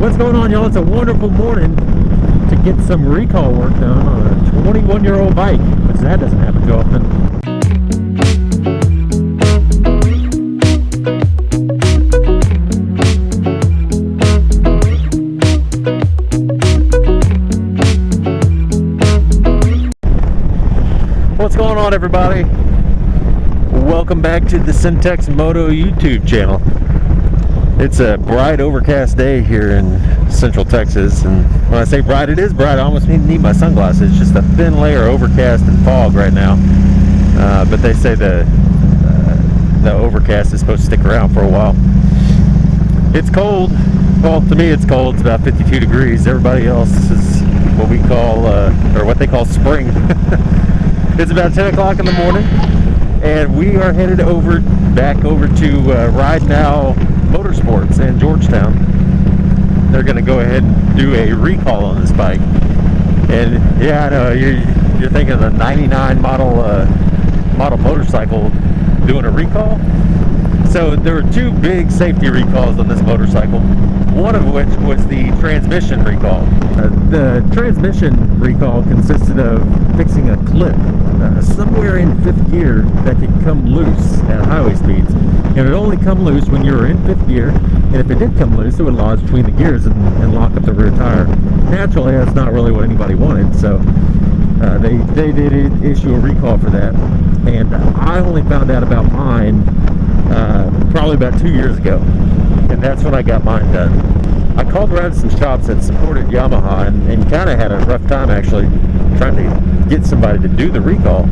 What's going on, y'all? It's a wonderful morning to get some recall work done on a 21-year-old bike, which that doesn't happen too often. What's going on, everybody? Welcome back to the Syntex Moto YouTube channel. It's a bright, overcast day here in Central Texas, and when I say bright, it is bright. I almost need my sunglasses. It's just a thin layer of overcast and fog right now, but they say the overcast is supposed to stick around for a while. It's cold. Well, to me it's cold. It's about 52 degrees. Everybody else is what we call, or what they call spring. It's about 10 o'clock in the morning, and we are headed back over to Ride Now Motorsports in Georgetown. They're going to go ahead and do a recall on this bike. And yeah, I know you're thinking of the 99 model motorcycle doing a recall. So there were two big safety recalls on this motorcycle, one of which was the transmission recall. The transmission recall consisted of fixing a clip somewhere in fifth gear that could come loose at highway speeds. And it would only come loose when you were in fifth gear, and if it did come loose, it would lodge between the gears and lock up the rear tire. Naturally, that's not really what anybody wanted, so they did issue a recall for that. And I only found out about mine probably about 2 years ago, and that's when I got mine done. I called around to some shops that supported Yamaha and kind of had a rough time actually trying to get somebody to do the recall,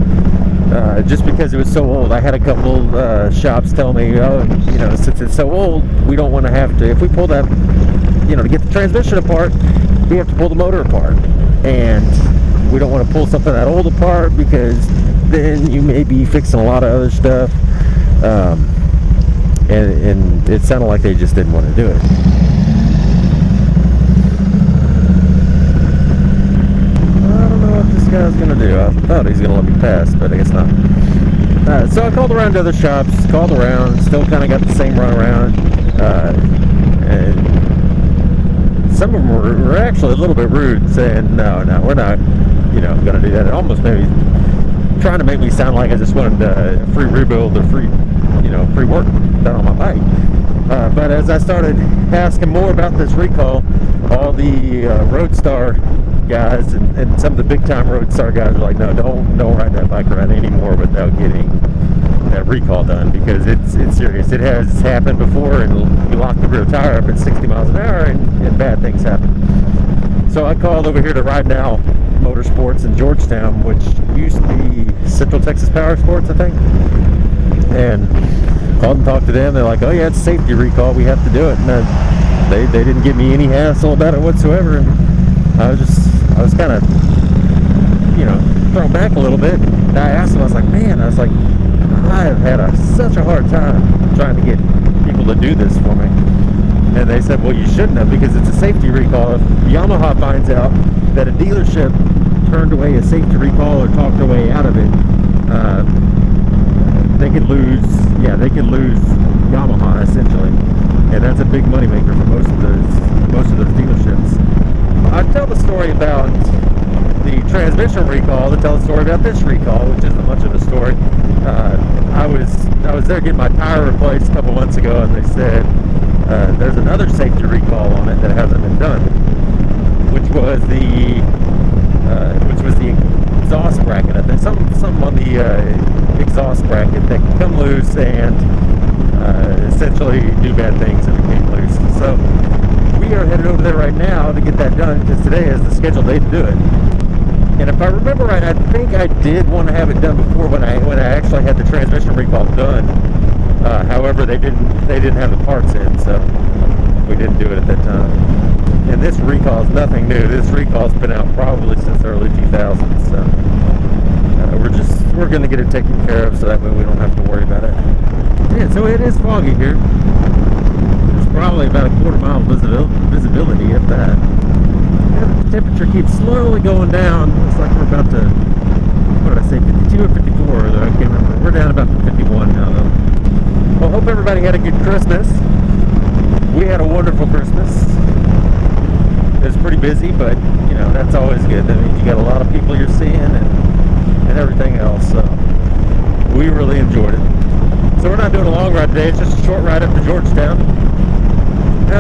just because it was so old. I had a couple shops tell me, oh, you know, since it's so old, we don't want to have to, if we pull that, you know, to get the transmission apart, we have to pull the motor apart, and we don't want to pull something that old apart because then you may be fixing a lot of other stuff. And it sounded like they just didn't want to do it. I don't know what this guy's going to do. I thought he's going to let me pass, but I guess not. So I called around to other shops, still kind of got the same run around. And some of them were actually a little bit rude, saying, no, we're not, you know, going to do that. It almost maybe trying to make me sound like I just wanted a free rebuild or free work done on my bike. But as I started asking more about this recall, all the Road Star guys and some of the big time Road Star guys are like, no, don't ride that bike around anymore without getting that recall done, because it's serious. It has happened before, and you lock the rear tire up at 60 miles an hour and bad things happen. So I called over here to Ride Now Motorsports in Georgetown, which used to be Central Texas Power Sports, I think, and called and talked to them. They're like, oh yeah, it's a safety recall, we have to do it. And they didn't give me any hassle about it whatsoever, and I was kind of, you know, thrown back a little bit. And I asked them, I was like, I have had such a hard time trying to get people to do this for me. And they said, well, you shouldn't have, because it's a safety recall. If Yamaha finds out that a dealership turned away a safety recall or talked their way out of it, they could lose Yamaha essentially, and that's a big moneymaker for most of those dealerships. I tell the story about the transmission recall to tell the story about this recall, which isn't much of a story. I was there getting my tire replaced a couple months ago, and they said there's another safety recall on it that hasn't been done, which was the exhaust bracket. I think something on the exhaust bracket that can come loose and essentially do bad things if it came loose. So we are headed over there right now to get that done, because today is the scheduled day to do it. And if I remember right, I think I did want to have it done before when I actually had the transmission recall done. However, they didn't have the parts in, so we didn't do it at that time. And this recall is nothing new. This recall's been out probably since the early 2000s. So we're going to get it taken care of, so that way we don't have to worry about it. Yeah, so it is foggy here. It's probably about a quarter-mile visibility if that. Yeah, the temperature keeps slowly going down. Looks like we're about to, what did I say, 52 or 54? I can't remember. We're down about 51 now, though. Well, hope everybody had a good Christmas. We had a wonderful Christmas. busy, but you know, that's always good. That means you got a lot of people you're seeing and everything else. So we really enjoyed it. So we're not doing a long ride today. It's just a short ride up to Georgetown.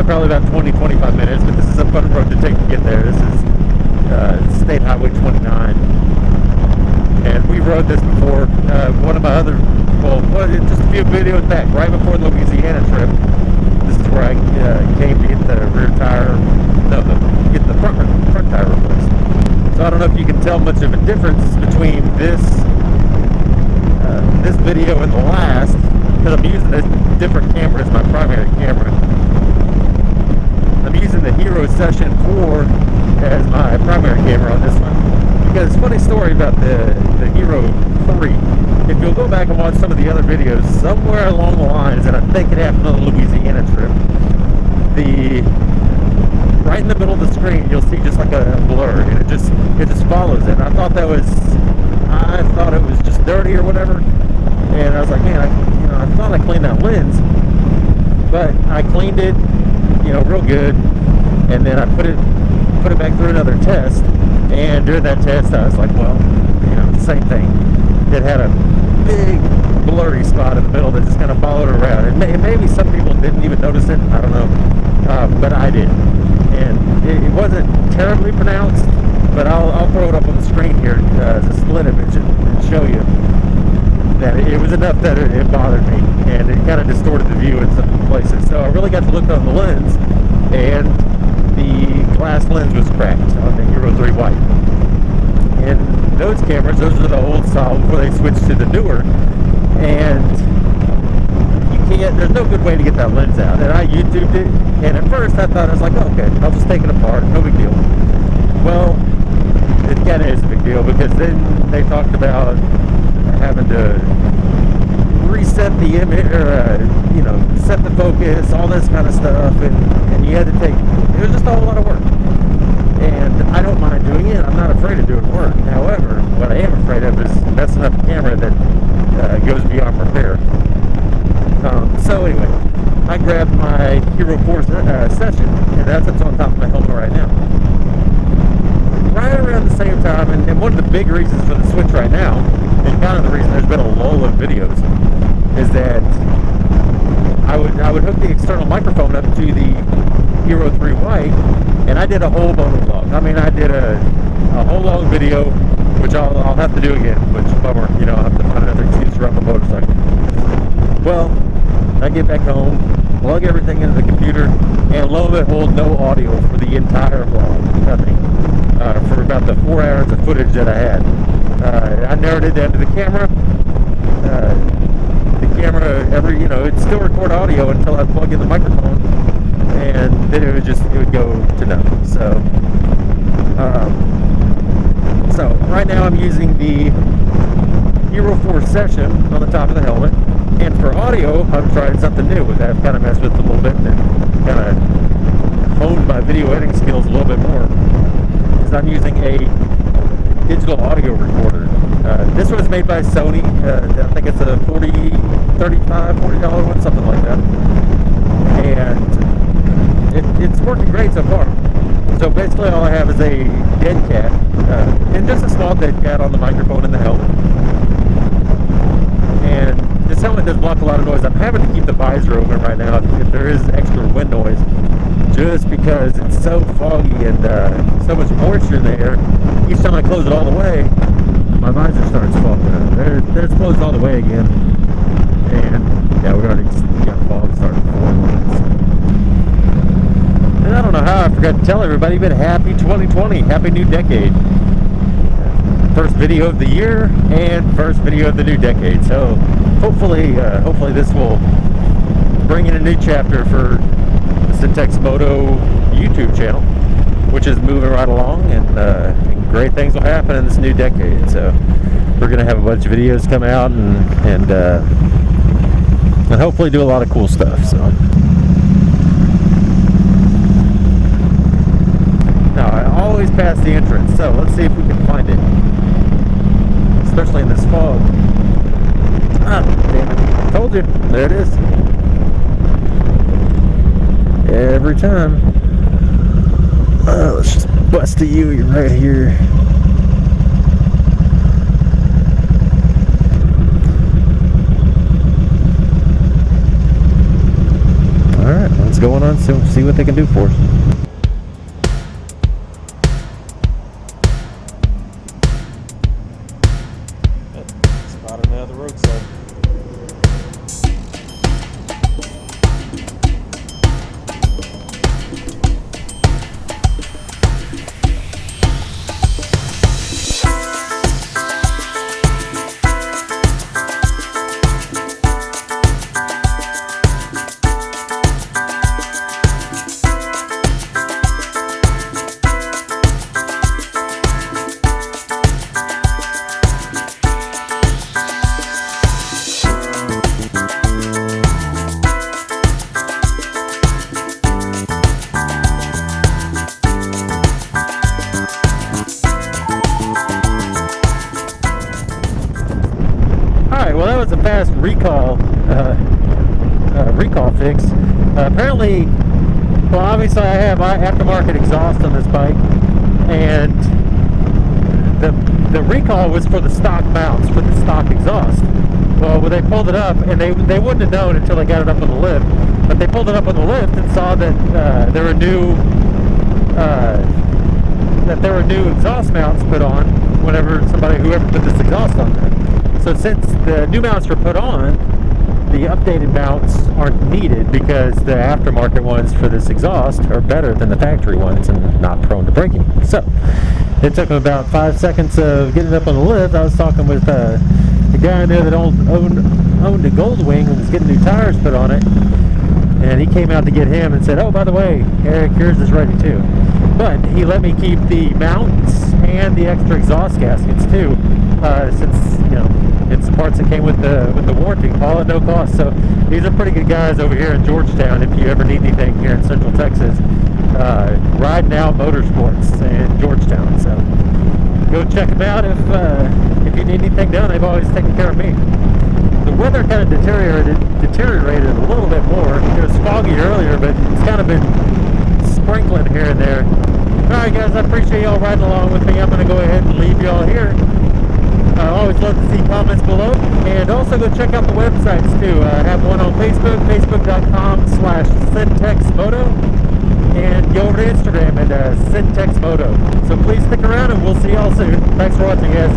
Probably about 20-25 minutes, but this is a fun road to take to get there. This is State Highway 29. And we rode this before. One of my other, just a few videos back, right before the Louisiana trip. This is where I came to get the rear tire, get the front tire replaced. So I don't know if you can tell much of a difference between this video and the last, because I'm using a different camera as my primary camera. I'm using the Hero Session 4 as my primary camera on this one. Because funny story about the Hero 3. If you'll go back and watch some of the other videos, somewhere along the lines, and I think it happened on the Louisiana trip, right in the middle of the screen, you'll see just like a blur, and it just follows it. And I thought it was just dirty or whatever, and I was like, man, I thought I cleaned that lens, but I cleaned it, real good, and then I put it back through another test. And during that test, I was like, well, same thing. It had a big blurry spot in the middle that just kind of followed it around. And maybe some people didn't even notice it. I don't know. But I did. And it wasn't terribly pronounced, but I'll throw it up on the screen here as a split image and show you that it was enough that it bothered me. And it kind of distorted the view in some places. So I really got to look on the lens, and the glass lens was cracked on the Hero 3 White. And those cameras, those are the old style before they switched to the newer. And there's no good way to get that lens out. And I YouTubed it, and at first I thought, I was like, oh, okay, I'll just take it apart, no big deal. Well, it kind of is a big deal, because then they talked about having to reset the image, or set the focus, all this kind of stuff, and you had to take, it was just a whole lot of work. And I don't mind doing it. I'm not afraid of doing work. However, what I am afraid of is messing up a camera that goes beyond repair. So anyway, I grabbed my Hero 4 Session, and that's what's on top of my helmet right now. Right around the same time, and one of the big reasons for the switch right now, and kind of the reason there's been a lull of videos, is that I would hook the external microphone up to the Hero 3 White, and I did a whole motovlog. I mean, I did a whole long video, which I'll have to do again, which bummer, I'll have to find another excuse to run my motorcycle. Well, I get back home, plug everything into the computer, and lo and behold, no audio for the entire vlog, nothing, for about the 4 hours of footage that I had. I narrowed it down to the camera. It'd still record audio until I plug in the microphone, and then it would go to nothing. So right now I'm using the Hero 4 Session on the top of the helmet, and for audio I'm trying something new. I've kind of messed with it a little bit and kind of honed my video editing skills a little bit more, because I'm using a digital audio recorder. This was made by Sony. I think it's a $40 one, something like that. And it's working great so far. So basically all I have is a dead cat, and just a small dead cat on the microphone in the helmet. And this helmet does block a lot of noise. I'm having to keep the visor open right now if there is extra wind noise, just because it's so foggy and so much moisture in the air. Each time I close it all the way, my visor starts fogging up. There it's closed all the way again. And yeah, we already got fog starting to form. And I don't know how I forgot to tell everybody, but happy 2020, happy new decade. First video of the year and first video of the new decade. So hopefully this will bring in a new chapter for the Syntex Moto YouTube channel, which is moving right along, and great things will happen in this new decade. So we're gonna have a bunch of videos come out and hopefully do a lot of cool stuff. So now I always pass the entrance, so let's see if we can find it, especially in this fog. Ah, damn it! Told you. There it is. Every time. Let's just west of you, you're right here. Alright, let's go on soon, see what they can do for us. Spotted another roadside. Alright, well that was a fast recall fix. Apparently, well obviously I have aftermarket exhaust on this bike, and the recall was for the stock mounts, for the stock exhaust. Well, when they pulled it up, and they wouldn't have known until they got it up on the lift, but they pulled it up on the lift and saw that there were new exhaust mounts put on whoever put this exhaust on there. So since the new mounts were put on, the updated mounts aren't needed because the aftermarket ones for this exhaust are better than the factory ones and not prone to breaking. So it took them about 5 seconds of getting up on the lift. I was talking with the guy in there that owned a Goldwing and was getting new tires put on it, and he came out to get him and said, "Oh, by the way, Eric, yours is ready too." But he let me keep the mounts and the extra exhaust gaskets too, since it's the parts that came with the warranty, all at no cost. So these are pretty good guys over here in Georgetown. If you ever need anything here in Central Texas, Riding Out Motorsports in Georgetown. So go check them out if you need anything done. They've always taken care of me. The weather kind of deteriorated a little bit more. It was foggy earlier, but it's kind of been sprinkling here and there. Alright guys, I appreciate y'all riding along with me. I'm going to go ahead and leave y'all here. I always love to see comments below, and also go check out the websites too. I have one on Facebook, facebook.com/SynTexMoto, and go over to Instagram at SynTexMoto. So please stick around and we'll see y'all soon. Thanks for watching guys.